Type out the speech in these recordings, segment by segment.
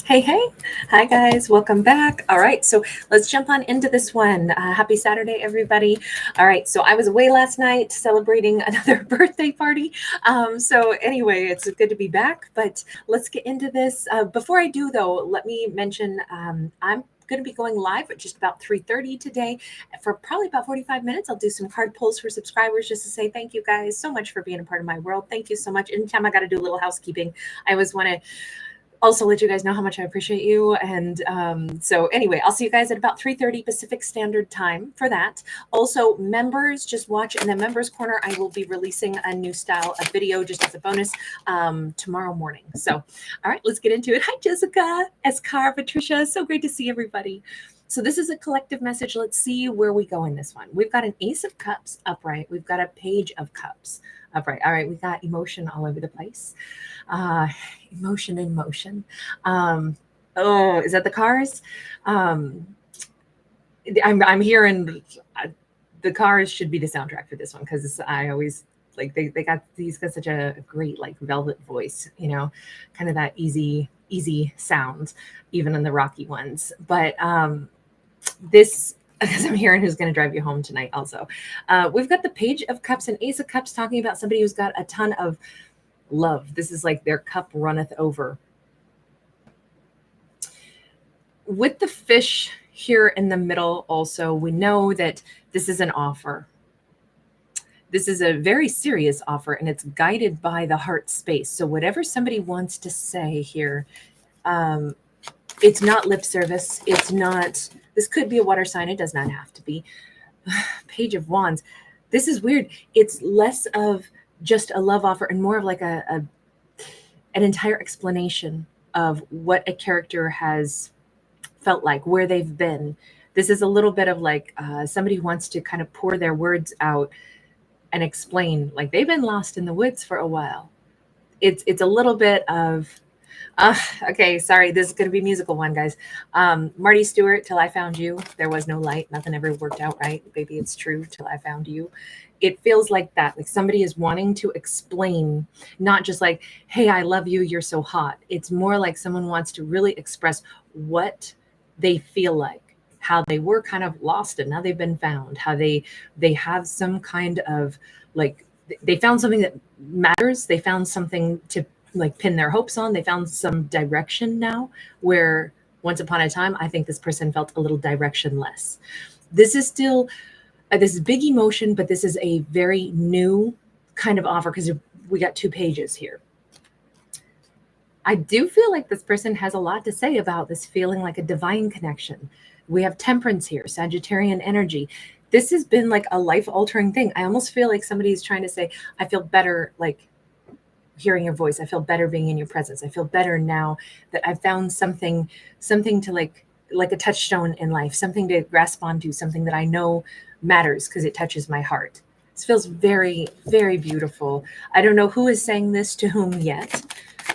Hey, hey. Hi, guys. Welcome back. All right. So let's jump on into this one. Happy Saturday, everybody. All right. So I was away last night celebrating another birthday party. Anyway, it's good to be back, but let's get into this. Before I do, though, let me mention I'm going to be going live at just about 3:30 today for probably about 45 minutes. I'll do some card pulls for subscribers just to say thank you guys so much for being a part of my world. Thank you so much. Anytime I got to do a little housekeeping, I always want to also let you guys know how much I appreciate you. And so anyway, I'll see you guys at about 3:30 Pacific Standard Time for that. Also, members, just watch in the members corner. I will be releasing a new style of video just as a bonus tomorrow morning. So, all right, let's get into it. Hi, Jessica, Escar, Patricia. So great to see everybody. So this is a collective message. Let's see where we go in this one. We've got an Ace of Cups upright. We've got a Page of Cups upright. All right, we got emotion all over the place. Uh, Emotion in motion. Oh, is that the cars? Um, I'm hearing the cars should be the soundtrack for this one because I always like they got these got such a great like velvet voice, kind of that easy sound, even in the rocky ones. But this because I'm hearing who's going to drive you home tonight. Also, we've got the Page of Cups and Ace of Cups talking about somebody who's got a ton of love. This is like their cup runneth over. With the fish here in the middle, also, we know that this is an offer. This is a very serious offer and it's guided by the heart space. So, whatever somebody wants to say here, um, it's not lip service. It's not, this could be a water sign. It does not have to be. Page of Wands. This is weird. It's less of just a love offer and more of like an entire explanation of what a character has felt like, where they've been. This is a little bit of like somebody wants to kind of pour their words out and explain, like they've been lost in the woods for a while. It's a little bit of uh, okay, sorry, this is going to be a musical one, guys. Marty Stewart, Till I Found You. There was no light. Nothing ever worked out right. Baby, it's true. Till I Found You. It feels like that. Like somebody is wanting to explain, not just like, hey, I love you. You're so hot. It's more like someone wants to really express what they feel like, how they were kind of lost and now they've been found, how they have some kind of like they found something that matters. They found something to like pin their hopes on. They found some direction now where once upon a time, I think this person felt a little directionless. This is still this is big emotion, but this is a very new kind of offer because we got two pages here. I do feel like this person has a lot to say about this feeling like a divine connection. We have temperance here, Sagittarian energy. This has been like a life altering thing. I almost feel like somebody's trying to say, I feel better like hearing your voice. I feel better being in your presence. I feel better now that I've found something to like a touchstone in life, something to grasp onto, something that I know matters because it touches my heart. This feels very, very beautiful. I don't know who is saying this to whom yet.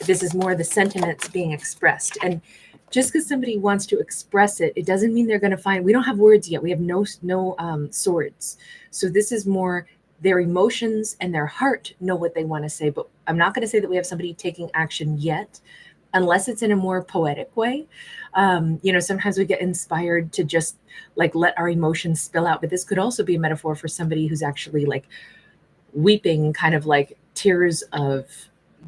This is more the sentiments being expressed. And just because somebody wants to express it, it doesn't mean they're going to find. We don't have words yet. We have no swords. So this is more their emotions and their heart know what they want to say. But I'm not going to say that we have somebody taking action yet, unless it's in a more poetic way. Sometimes we get inspired to just like let our emotions spill out. But this could also be a metaphor for somebody who's actually like weeping, kind of like tears of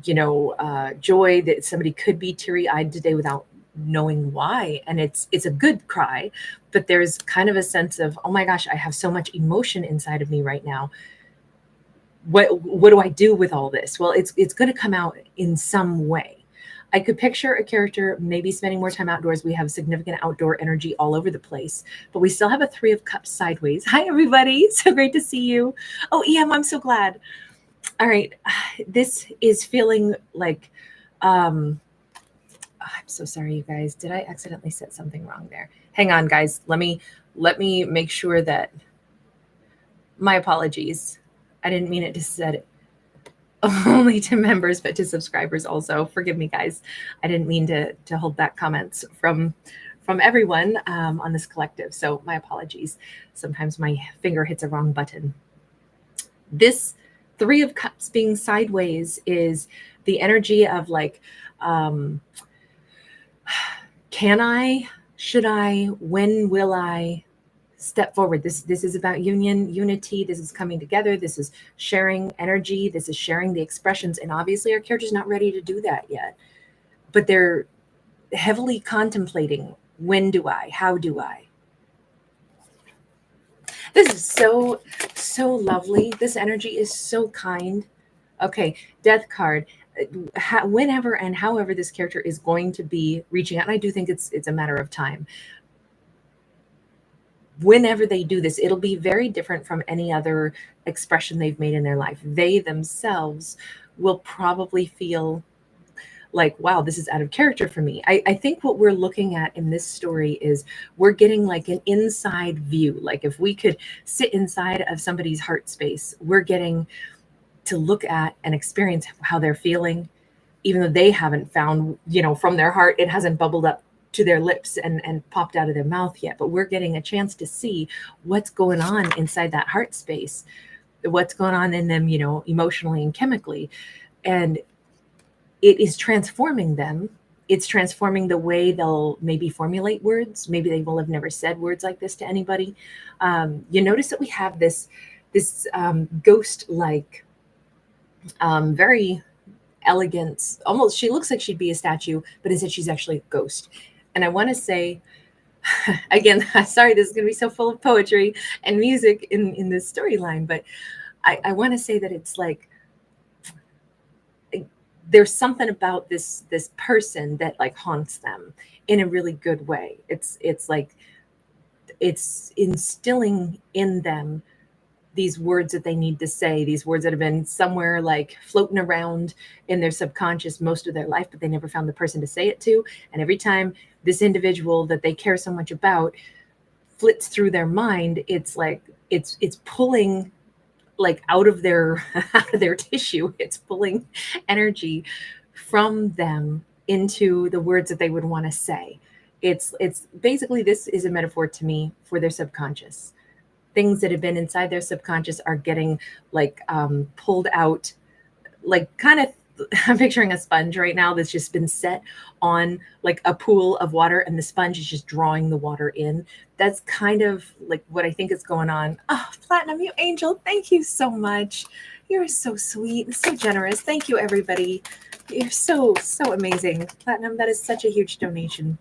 joy, that somebody could be teary-eyed today without knowing why, and it's a good cry, but there's kind of a sense of, oh my gosh, I have so much emotion inside of me right now. What do I do with all this? Well, it's going to come out in some way. I could picture a character maybe spending more time outdoors. We have significant outdoor energy all over the place, but we still have a Three of Cups sideways. Hi everybody, so great to see you. Oh, I'm so glad. All right, this is feeling like I'm so sorry, you guys. Did I accidentally set something wrong there? Hang on, guys. Let me make sure that my apologies. I didn't mean it to set it only to members, but to subscribers also. Forgive me, guys. I didn't mean to hold back comments from everyone on this collective. So my apologies. Sometimes my finger hits a wrong button. This Three of Cups being sideways is the energy of like should I, when will I step forward? This is about union, unity. This is coming together. This is sharing energy. This is sharing the expressions. And obviously our character's not ready to do that yet, but they're heavily contemplating, when do I, how do I? This is so lovely. This energy is so kind. Okay, death card. Whenever and however this character is going to be reaching out, and I do think it's a matter of time. Whenever they do this, it'll be very different from any other expression they've made in their life. They themselves will probably feel like, wow, this is out of character for me. I think what we're looking at in this story is we're getting like an inside view. Like if we could sit inside of somebody's heart space, we're getting to look at and experience how they're feeling, even though they haven't found, from their heart, it hasn't bubbled up to their lips and popped out of their mouth yet. But we're getting a chance to see what's going on inside that heart space, what's going on in them, emotionally and chemically. And it is transforming them. It's transforming the way they'll maybe formulate words. Maybe they will have never said words like this to anybody. You notice that we have this ghost-like, very elegant, almost, she looks like she'd be a statue, but instead she's actually a ghost. And I want to say, again, sorry, this is going to be so full of poetry and music in this storyline, but I want to say that it's like, there's something about this person that like haunts them in a really good way. It's like it's instilling in them these words that they need to say, these words that have been somewhere like floating around in their subconscious most of their life, but they never found the person to say it to. And every time this individual that they care so much about flits through their mind, it's like it's pulling like out of their tissue. It's pulling energy from them into the words that they would want to say. It's basically, this is a metaphor to me for their subconscious. Things that have been inside their subconscious are getting like pulled out, like kind of, I'm picturing a sponge right now that's just been set on like a pool of water, and the sponge is just drawing the water in. That's kind of like what I think is going on. Oh, Platinum, you angel, thank you so much. You're so sweet and so generous. Thank you, everybody. You're so amazing. Platinum, that is such a huge donation.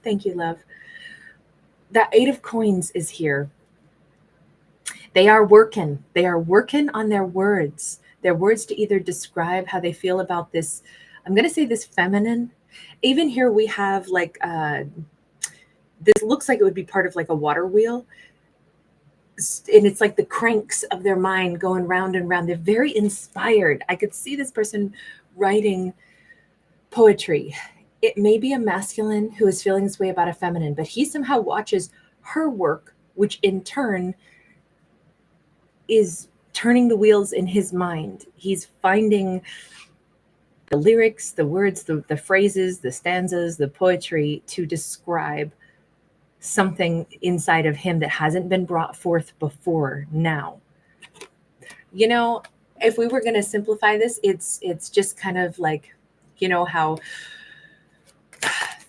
Thank you, love. That 8 of Coins is here. They are working. They are working on their words. Their words to either describe how they feel about this, I'm going to say this feminine. Even here we have like, this looks like it would be part of like a water wheel. And it's like the cranks of their mind going round and round. They're very inspired. I could see this person writing poetry. It may be a masculine who is feeling this way about a feminine, but he somehow watches her work, which in turn is turning the wheels in his mind. He's finding the lyrics, the words, the phrases, the stanzas, the poetry to describe something inside of him that hasn't been brought forth before now. If we were going to simplify this, it's just kind of like, how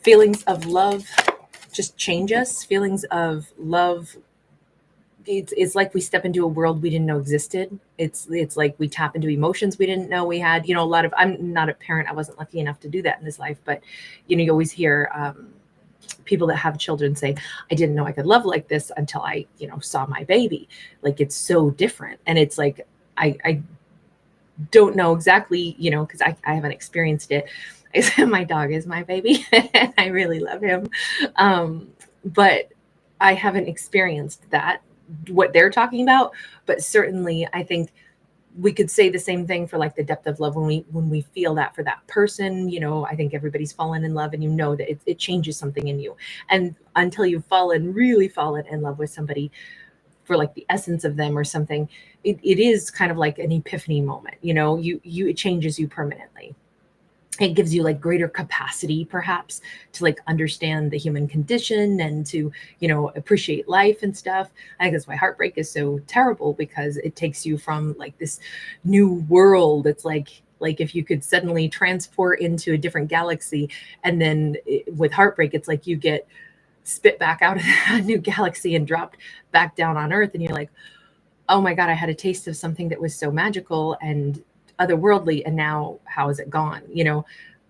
feelings of love just change us. Feelings of love, it's like we step into a world we didn't know existed. It's like we tap into emotions we didn't know we had. A lot of, I'm not a parent. I wasn't lucky enough to do that in this life, but you always hear people that have children say, I didn't know I could love like this until I, saw my baby. Like, it's so different. And it's like, I don't know exactly, because I haven't experienced it. My dog is my baby. I really love him. But I haven't experienced that, what they're talking about. But certainly I think we could say the same thing for like the depth of love when we feel that for that person. I think everybody's fallen in love, and that it changes something in you. And until you've really fallen in love with somebody for like the essence of them or something, it is kind of like an epiphany moment. It changes you permanently. It gives you like greater capacity perhaps to like understand the human condition and to, appreciate life and stuff. I think that's why heartbreak is so terrible, because it takes you from like this new world. It's like Like if you could suddenly transport into a different galaxy, and then with heartbreak, it's like you get spit back out of a new galaxy and dropped back down on Earth, and you're like, oh my God, I had a taste of something that was so magical and otherworldly, and now how is it gone? You know,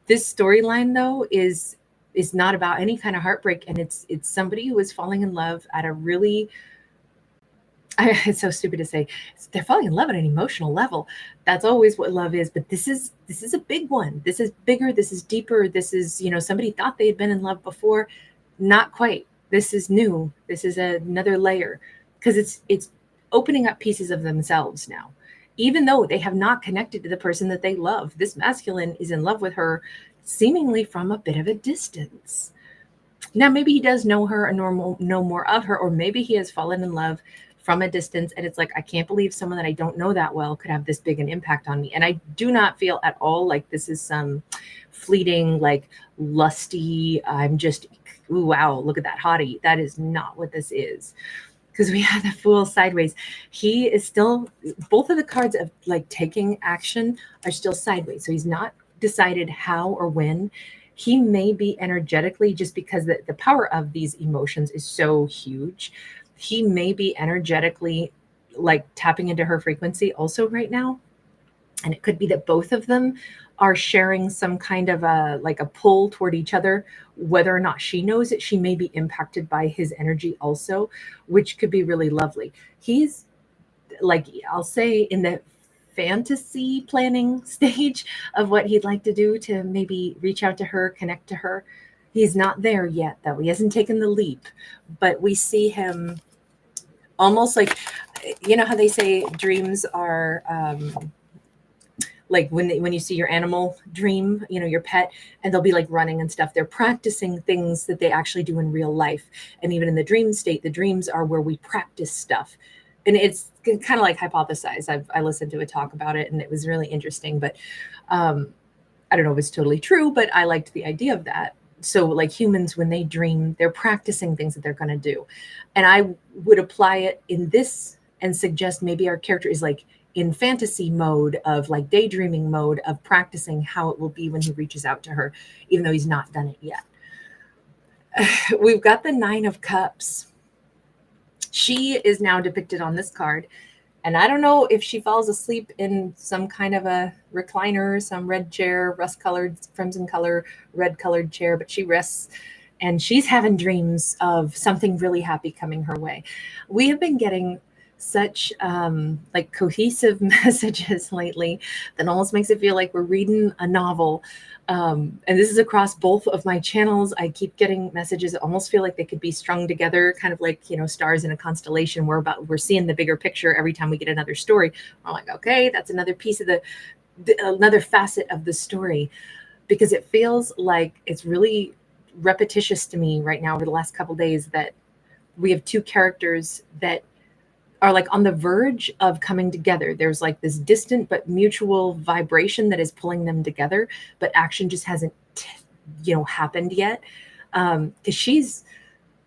this storyline though is not about any kind of heartbreak, and it's somebody who is falling in love at a really it's so stupid to say they're falling in love at an emotional level. That's always what love is, but this is a big one. This is bigger, this is deeper, this is, you know, somebody thought they had been in love before. Not quite. This is new. This is another layer, because it's opening up pieces of themselves now, even though they have not connected to the person that they love. This masculine is in love with her seemingly from a bit of a distance. Now, maybe he does know her or know more of her, or maybe he has fallen in love from a distance, and it's like, I can't believe someone that I don't know that well could have this big an impact on me. And I do not feel at all like this is some fleeting, like lusty, I'm just, ooh, wow, look at that hottie. That is not what this is. Because we have the Fool sideways. He is still, both of the cards of like taking action are still sideways. So he's not decided how or when. He may be energetically, just because the power of these emotions is so huge, he may be energetically like tapping into her frequency also right now. And it could be that both of them are sharing some kind of a like a pull toward each other. Whether or not she knows it, she may be impacted by his energy also, which could be really lovely. He's like, I'll say, in the fantasy planning stage of what he'd like to do to maybe reach out to her, connect to her. He's not there yet, though. He hasn't taken the leap, but we see him almost like, you know how they say dreams are like when you see your animal dream, you know, your pet, and they'll be like running and stuff. They're practicing things that they actually do in real life. And even in the dream state, the dreams are where we practice stuff. And it's kind of like hypothesized. I listened to a talk about it, and it was really interesting. But I don't know if it's totally true, but I liked the idea of that. So like humans, when they dream, they're practicing things that they're going to do. And I would apply it in this and suggest maybe our character is like in fantasy mode of like daydreaming mode of practicing how it will be when he reaches out to her, even though he's not done it yet. We've got the Nine of Cups. She is now depicted on this card. And I don't know if she falls asleep in some kind of a recliner, some red chair, rust-colored, crimson color, red-colored chair, but she rests and she's having dreams of something really happy coming her way. We have been getting such like cohesive messages lately that almost makes it feel like we're reading a novel. And this is across both of my channels. I keep getting messages that almost feel like they could be strung together, kind of like, you know, stars in a constellation. We're seeing the bigger picture every time we get another story. I'm like, okay, that's another piece of another facet of the story, because it feels like it's really repetitious to me right now over the last couple of days that we have two characters that are like on the verge of coming together. There's like this distant but mutual vibration that is pulling them together, but action just hasn't, happened yet. Because she's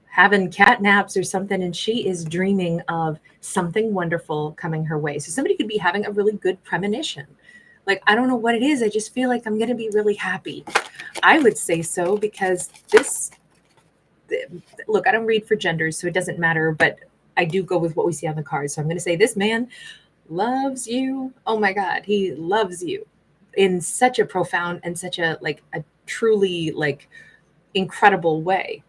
having cat naps or something, and she is dreaming of something wonderful coming her way. So somebody could be having a really good premonition. Like, I don't know what it is. I just feel like I'm going to be really happy. I would say so, because look, I don't read for genders, so it doesn't matter, but I do go with what we see on the cards. So I'm going to say this man loves you. Oh my God, he loves you in such a profound and such a truly incredible way.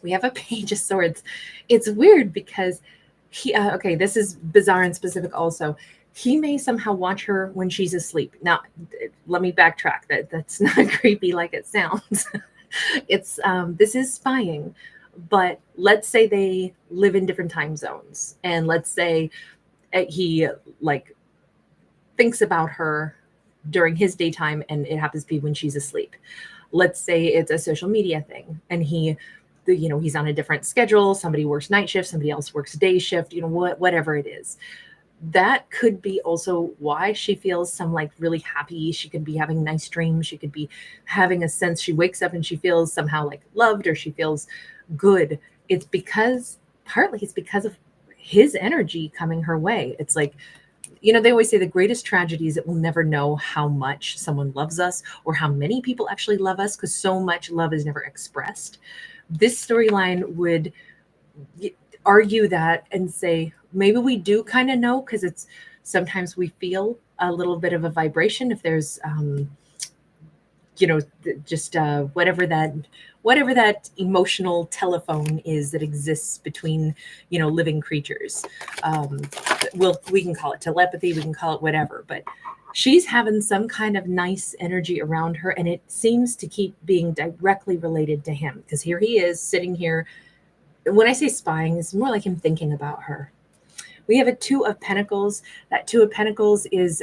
We have a Page of Swords. It's weird because this is bizarre and specific also. He may somehow watch her when she's asleep. Now, let me backtrack. That's not creepy like it sounds. It's this is spying. But let's say they live in different time zones, and let's say he thinks about her during his daytime, and it happens to be when she's asleep. Let's say it's a social media thing, and he's on a different schedule. Somebody works night shift, somebody else works day shift. Whatever it is. That could be also why she feels some really happy. She could be having nice dreams. She could be having a sense. She wakes up and she feels somehow loved, or she feels good. Partly it's because of his energy coming her way. It's they always say the greatest tragedy is that we'll never know how much someone loves us or how many people actually love us, because so much love is never expressed. This storyline would argue that and say maybe we do kind of know, because it's sometimes we feel a little bit of a vibration if there's just whatever that emotional telephone is that exists between living creatures. We can call it telepathy, we can call it whatever, but she's having some kind of nice energy around her, and it seems to keep being directly related to him, because here he is sitting here. When I say spying, it's more like him thinking about her. We have a Two of Pentacles. That Two of Pentacles is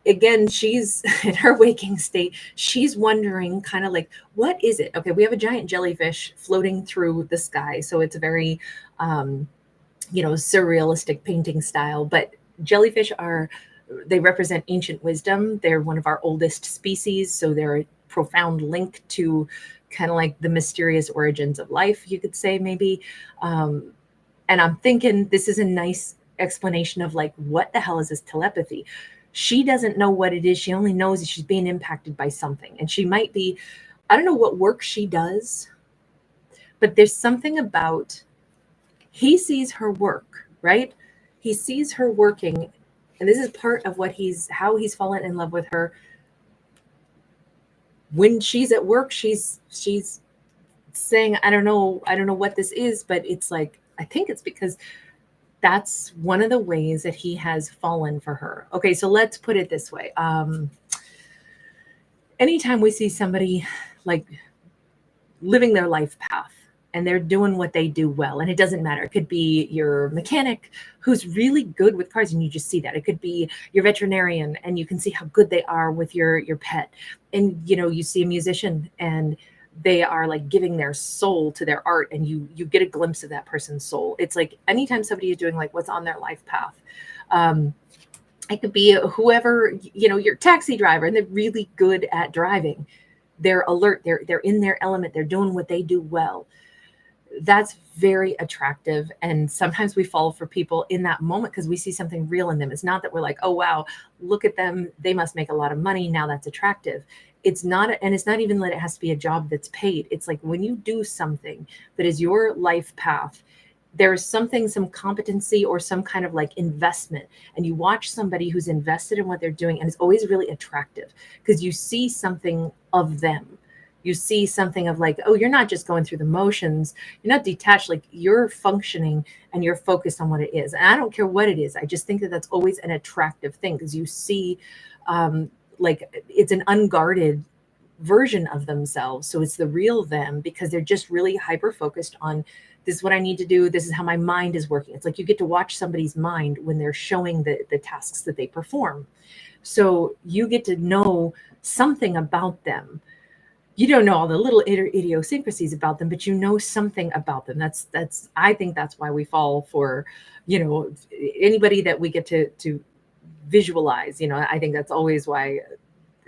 again, she's in her waking state. She's wondering kind of like, what is it? Okay, we have a giant jellyfish floating through the sky. So it's a very, surrealistic painting style. But jellyfish they represent ancient wisdom. They're one of our oldest species. So they're a profound link to kind of like the mysterious origins of life, you could say, maybe. And I'm thinking this is a nice explanation of like, what the hell is this telepathy? She doesn't know what it is. She only knows that she's being impacted by something. And she might be, I don't know what work she does, but there's something about, he sees her work, right? He sees her working. And this is part of how he's fallen in love with her. When she's at work, she's saying, I don't know what this is, but it's like, I think it's because that's one of the ways that he has fallen for her. Okay, so let's put it this way. Anytime we see somebody like living their life path and they're doing what they do well, and it doesn't matter. It could be your mechanic who's really good with cars and you just see that. It could be your veterinarian and you can see how good they are with your pet. And, you see a musician and they are like giving their soul to their art, and you get a glimpse of that person's soul. It's like anytime somebody is doing like what's on their life path. It could be whoever, your taxi driver, and they're really good at driving. They're alert. They're in their element. They're doing what they do well. That's very attractive. And sometimes we fall for people in that moment because we see something real in them. It's not that we're like, oh, wow, look at them. They must make a lot of money. Now that's attractive. It's not, and it's not even that it has to be a job that's paid. It's like when you do something that is your life path, there's something, some competency or some kind of like investment. And you watch somebody who's invested in what they're doing, and it's always really attractive because you see something of them. You see something of like, oh, you're not just going through the motions. You're not detached. Like you're functioning and you're focused on what it is. And I don't care what it is. I just think that that's always an attractive thing because you see like it's an unguarded version of themselves. So it's the real them because they're just really hyper focused on this is what I need to do. This is how my mind is working. It's like you get to watch somebody's mind when they're showing the tasks that they perform. So you get to know something about them. You don't know all the little idiosyncrasies about them, but you know something about them. That's I think that's why we fall for, anybody that we get to visualize. I think that's always why,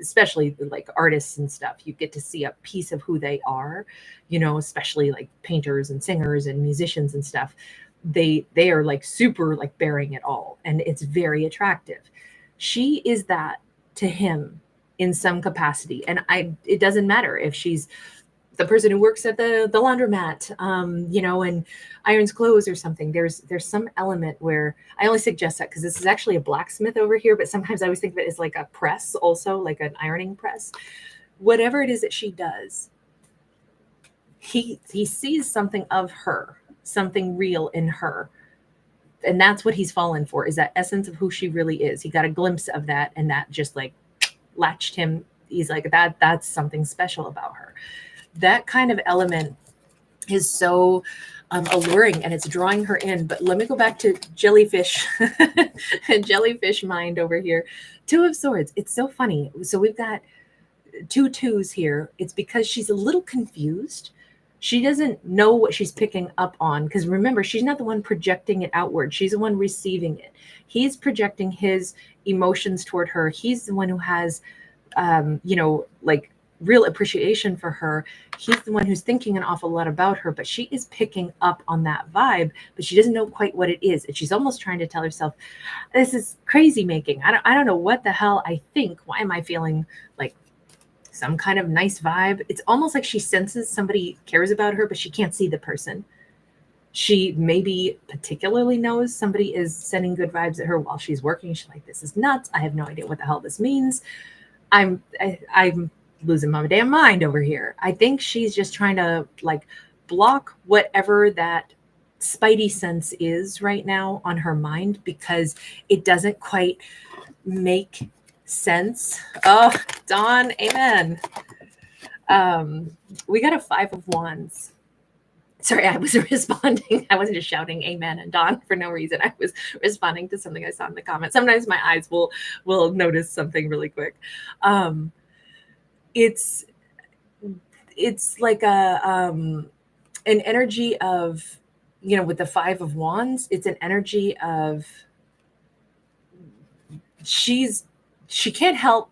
especially like artists and stuff, you get to see a piece of who they are, especially like painters and singers and musicians and stuff. They are like super like bearing it all, and it's very attractive. She is that to him in some capacity, and it doesn't matter if she's the person who works at the laundromat, and irons clothes or something. There's some element where I only suggest that because this is actually a blacksmith over here, but sometimes I always think of it as like a press, also like an ironing press. Whatever it is that she does, he sees something of her, something real in her. And that's what he's fallen for, is that essence of who she really is. He got a glimpse of that, and that just like latched him. He's like, that's something special about her. That kind of element is so alluring, and it's drawing her in. But let me go back to jellyfish and jellyfish mind over here. Two of Swords. It's so funny. So we've got 2 twos here. It's because she's a little confused. She doesn't know what she's picking up on, because remember, she's not the one projecting it outward. She's the one receiving it. He's projecting his emotions toward her. He's the one who has, like real appreciation for her. He's the one who's thinking an awful lot about her, but she is picking up on that vibe, but she doesn't know quite what it is. And she's almost trying to tell herself, this is crazy making. I don't know what the hell I think. Why am I feeling like some kind of nice vibe? It's almost like she senses somebody cares about her, but she can't see the person. She maybe particularly knows somebody is sending good vibes at her while she's working. She's like, this is nuts. I have no idea what the hell this means. I'm losing my damn mind over here. I think she's just trying to like block whatever that spidey sense is right now on her mind, because it doesn't quite make sense. Oh, Dawn, amen. We got a 5 of Wands. Sorry, I was responding. I wasn't just shouting amen and Dawn for no reason. I was responding to something I saw in the comments. Sometimes my eyes will notice something really quick. It's like an energy of, with the 5 of Wands, it's an energy of she can't help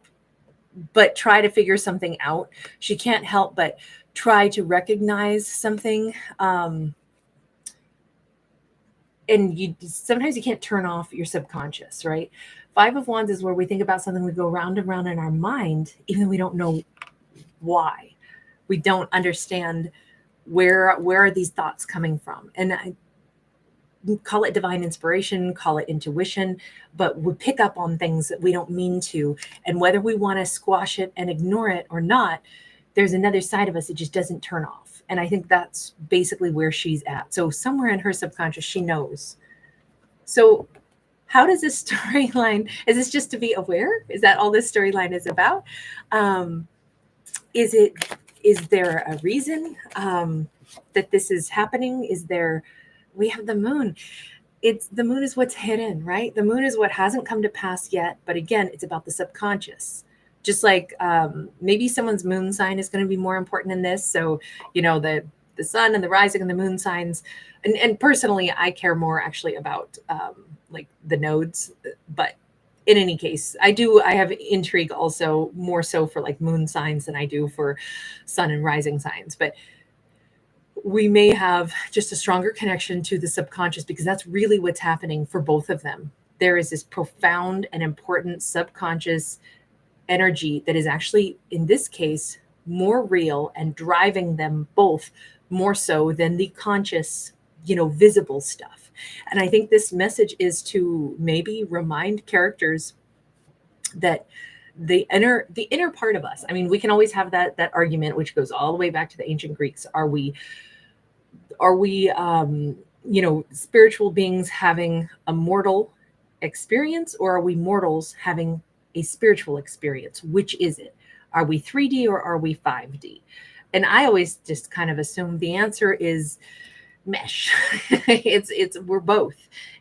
but try to figure something out. She can't help but try to recognize something. And sometimes you can't turn off your subconscious, right? 5 of Wands is where we think about something, we go round and round in our mind, even though we don't know why. We don't understand where are these thoughts coming from. And I call it divine inspiration, call it intuition, but we pick up on things that we don't mean to. And whether we want to squash it and ignore it or not, there's another side of us that just doesn't turn off. And I think that's basically where she's at. So somewhere in her subconscious, she knows. So how does this storyline, is this just to be aware? Is that all this storyline is about? Is there a reason that this is happening? We have the moon. The moon is what's hidden, right? The moon is what hasn't come to pass yet. But again, it's about the subconscious. Just like maybe someone's moon sign is going to be more important in this. So, the sun and the rising and the moon signs. And personally, I care more actually about like the nodes. But in any case, I have intrigue also more so for like moon signs than I do for sun and rising signs. But we may have just a stronger connection to the subconscious, because that's really what's happening for both of them. There is this profound and important subconscious energy that is actually, in this case, more real and driving them both more so than the conscious, visible stuff. And I think this message is to maybe remind characters that the inner part of us, I mean, we can always have that argument, which goes all the way back to the ancient Greeks. Are we spiritual beings having a mortal experience, or are we mortals having a spiritual experience? Which is it? Are we 3D or are we 5D? And I always just kind of assume the answer is mesh. We're both.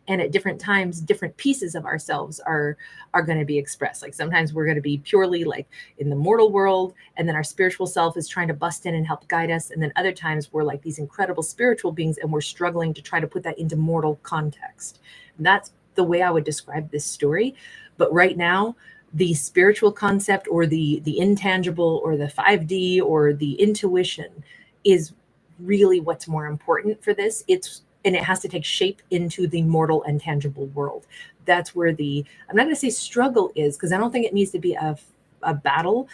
And at different times, different pieces of ourselves are going to be expressed. Like sometimes we're going to be purely like in the mortal world, and then our spiritual self is trying to bust in and help guide us. And then other times we're like these incredible spiritual beings, and we're struggling to try to put that into mortal context. And that's the way I would describe this story. But right now, the spiritual concept, or the intangible, or the 5D, or the intuition is really what's more important for this. And it has to take shape into the mortal and tangible world. That's where I'm not going to say struggle is, because I don't think it needs to be a battle,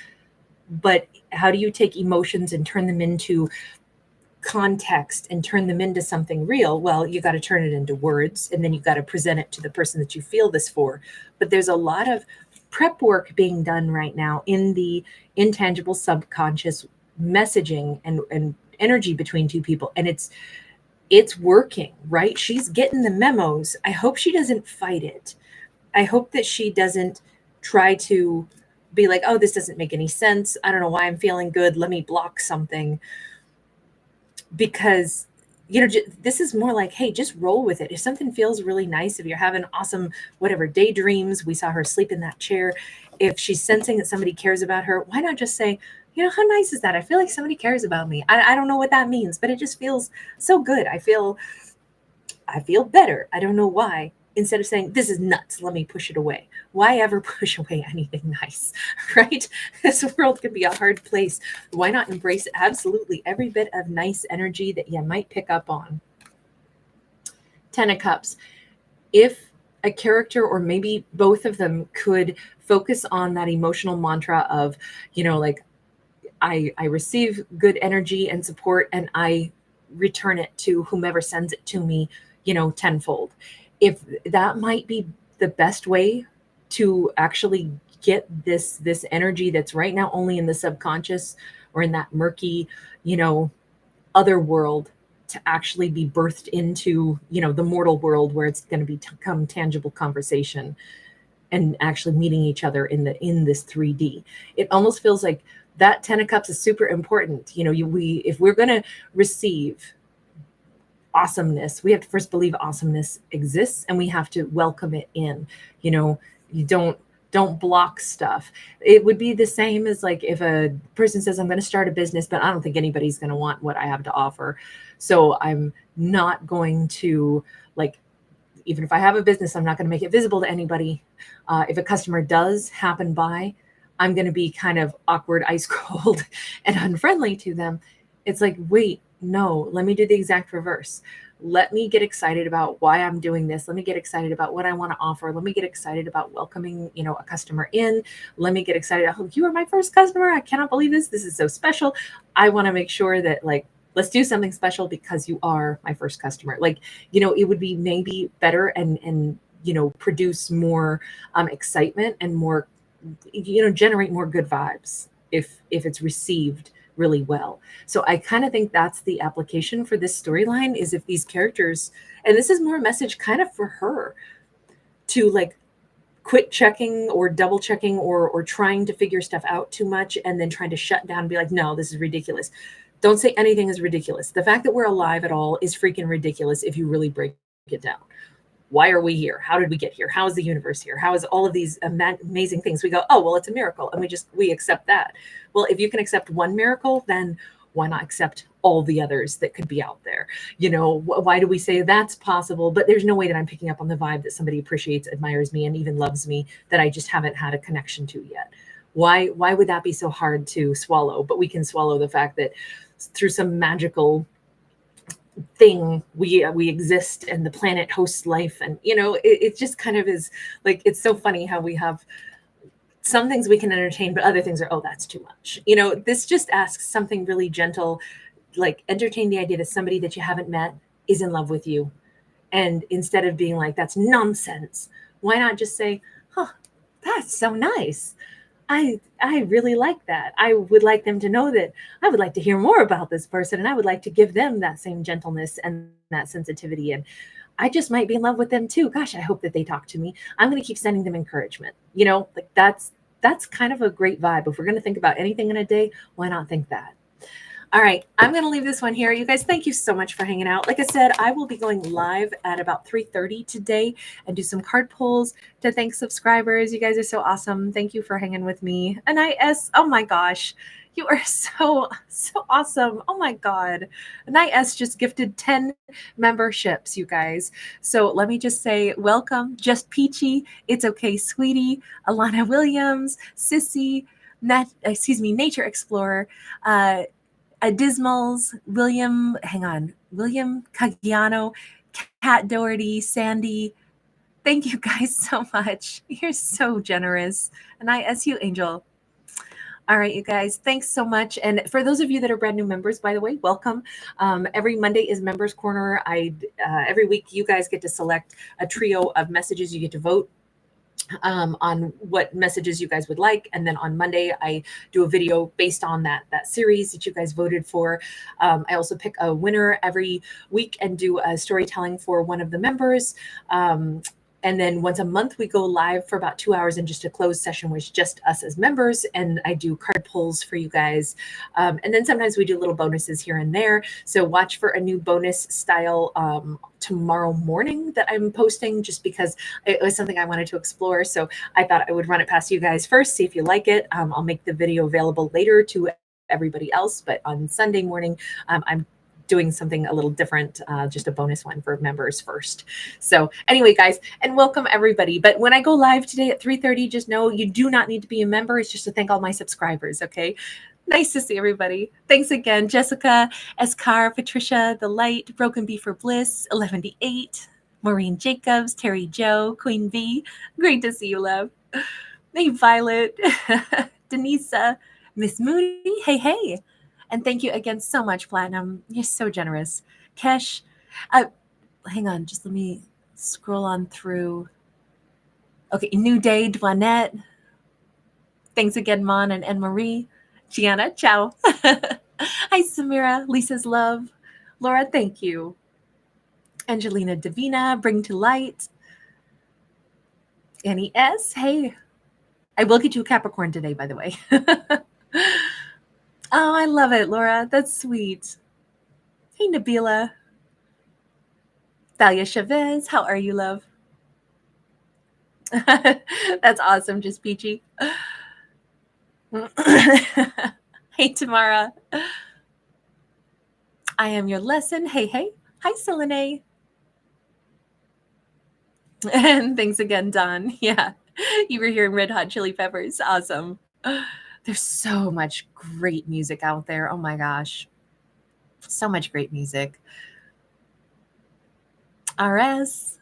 but how do you take emotions and turn them into context and turn them into something real? Well, you got to turn it into words, and then you've got to present it to the person that you feel this for. But there's a lot of prep work being done right now in the intangible subconscious messaging and energy between two people. And it's working, right? She's getting the memos. I hope she doesn't fight it. I hope that she doesn't try to be like, oh, this doesn't make any sense. I don't know why I'm feeling good. Let me block something. Because, this is more like, hey, just roll with it. If something feels really nice, if you're having awesome, whatever, daydreams, we saw her sleep in that chair. If she's sensing that somebody cares about her, why not just say, how nice is that? I feel like somebody cares about me. I don't know what that means, but it just feels so good. I feel better. I don't know why. instead of saying, this is nuts, let me push it away. Why ever push away anything nice, right? This world can be a hard place. Why not embrace absolutely every bit of nice energy that you might pick up on? 10 of Cups. If a character, or maybe both of them, could focus on that emotional mantra of, like, I receive good energy and support, and I return it to whomever sends it to me, tenfold. If that might be the best way to actually get this energy that's right now only in the subconscious or in that murky, other world, to actually be birthed into, the mortal world, where it's going to become tangible conversation and actually meeting each other in this 3D. It almost feels like that 10 of Cups is super important. If we're going to receive awesomeness, we have to first believe awesomeness exists, and we have to welcome it in. You don't block stuff. It would be the same as, like, if a person says, I'm going to start a business, but I don't think anybody's going to want what I have to offer. So I'm not going to, like, even if I have a business, I'm not going to make it visible to anybody. If a customer does happen by, I'm going to be kind of awkward, ice cold, and unfriendly to them. It's like, wait, no, let me do the exact reverse. Let me get excited about why I'm doing this. Let me get excited about what I want to offer. Let me get excited about welcoming, a customer in. Let me get excited. Oh, you are my first customer. I cannot believe this. This is so special. I want to make sure that, like, let's do something special because you are my first customer. Like, it would be maybe better and produce more excitement and more, generate more good vibes if it's received really well. So I kind of think that's the application for this storyline, is if these characters, and this is more a message kind of for her, to, like, quit checking or double checking or trying to figure stuff out too much and then trying to shut down and be like, no, this is ridiculous. Don't say anything is ridiculous. The fact that we're alive at all is freaking ridiculous if you really break it down. Why are we here? How did we get here? How is the universe here? How is all of these amazing things? We go, oh, well, it's a miracle. And we accept that. Well, if you can accept one miracle, then why not accept all the others that could be out there? Why do we say that's possible, but there's no way that I'm picking up on the vibe that somebody appreciates, admires me, and even loves me, that I just haven't had a connection to yet? Why would that be so hard to swallow? But we can swallow the fact that through some magical thing we exist, and the planet hosts life, and it just kind of is like, it's so funny how we have some things we can entertain, but other things are, oh, that's too much. This just asks something really gentle, like, entertain the idea that somebody that you haven't met is in love with you. And instead of being like, that's nonsense, why not just say, huh, that's so nice. I really like that. I would like them to know that I would like to hear more about this person, and I would like to give them that same gentleness and that sensitivity. And I just might be in love with them too. Gosh, I hope that they talk to me. I'm going to keep sending them encouragement. Like, that's kind of a great vibe. If we're going to think about anything in a day, why not think that? All right, I'm going to leave this one here. You guys, thank you so much for hanging out. Like I said, I will be going live at about 3:30 today and do some card pulls to thank subscribers. You guys are so awesome. Thank you for hanging with me. And IS, oh my gosh, you are so awesome. Oh my God. And IS just gifted 10 memberships, you guys. So let me just say welcome, Just Peachy, It's Okay, Sweetie, Alana Williams, Sissy, Nature Explorer, Dismals, William Cagiano, Kat Doherty, Sandy. Thank you guys so much. You're so generous. And ISU Angel. All right, you guys, thanks so much. And for those of you that are brand new members, by the way, welcome. Every Monday is Members Corner. Every week you guys get to select a trio of messages. You get to vote on what messages you guys would like, and then on Monday I do a video based on that series that you guys voted for. I also pick a winner every week and do a storytelling for one of the members. And then once a month, we go live for about 2 hours in just a closed session with just us as members. And I do card pulls for you guys. And then sometimes we do little bonuses here and there. So watch for a new bonus style tomorrow morning that I'm posting, just because it was something I wanted to explore. So I thought I would run it past you guys first, see if you like it. I'll make the video available later to everybody else. But on Sunday morning, I'm doing something a little different, just a bonus one for members first. So anyway, guys, and welcome everybody. But when I go live today at 3:30, just know you do not need to be a member. It's just to thank all my subscribers, okay? Nice to see everybody. Thanks again, Jessica, Escar, Patricia, The Light, Broken Bee for Bliss, 11:8, Maureen Jacobs, Terry Joe, Queen V. Great to see you, love. Hey, Violet, Denisa, Miss Moody. Hey, hey. And thank you again so much, Platinum. You're so generous. Kesh, hang on, just let me scroll on through. Okay, New Day, Dwanette. Thanks again, Mon and Anne-Marie. Gianna, ciao. Hi, Samira, Lisa's love. Laura, thank you. Angelina Davina, Bring to Light. Annie S, hey. I will get you a Capricorn today, by the way. Oh, I love it, Laura. That's sweet. Hey, Nabila. Thalia Chavez, how are you, love? That's awesome, just peachy. Hey, Tamara. I am your lesson. Hey, hey. Hi, Selene. And thanks again, Don. Yeah, you were hearing Red Hot Chili Peppers. Awesome. There's so much great music out there. Oh my gosh. So much great music. RS.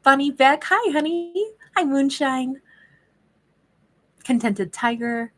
Bonnie Beck. Hi, honey. Hi, Moonshine. Contented Tiger.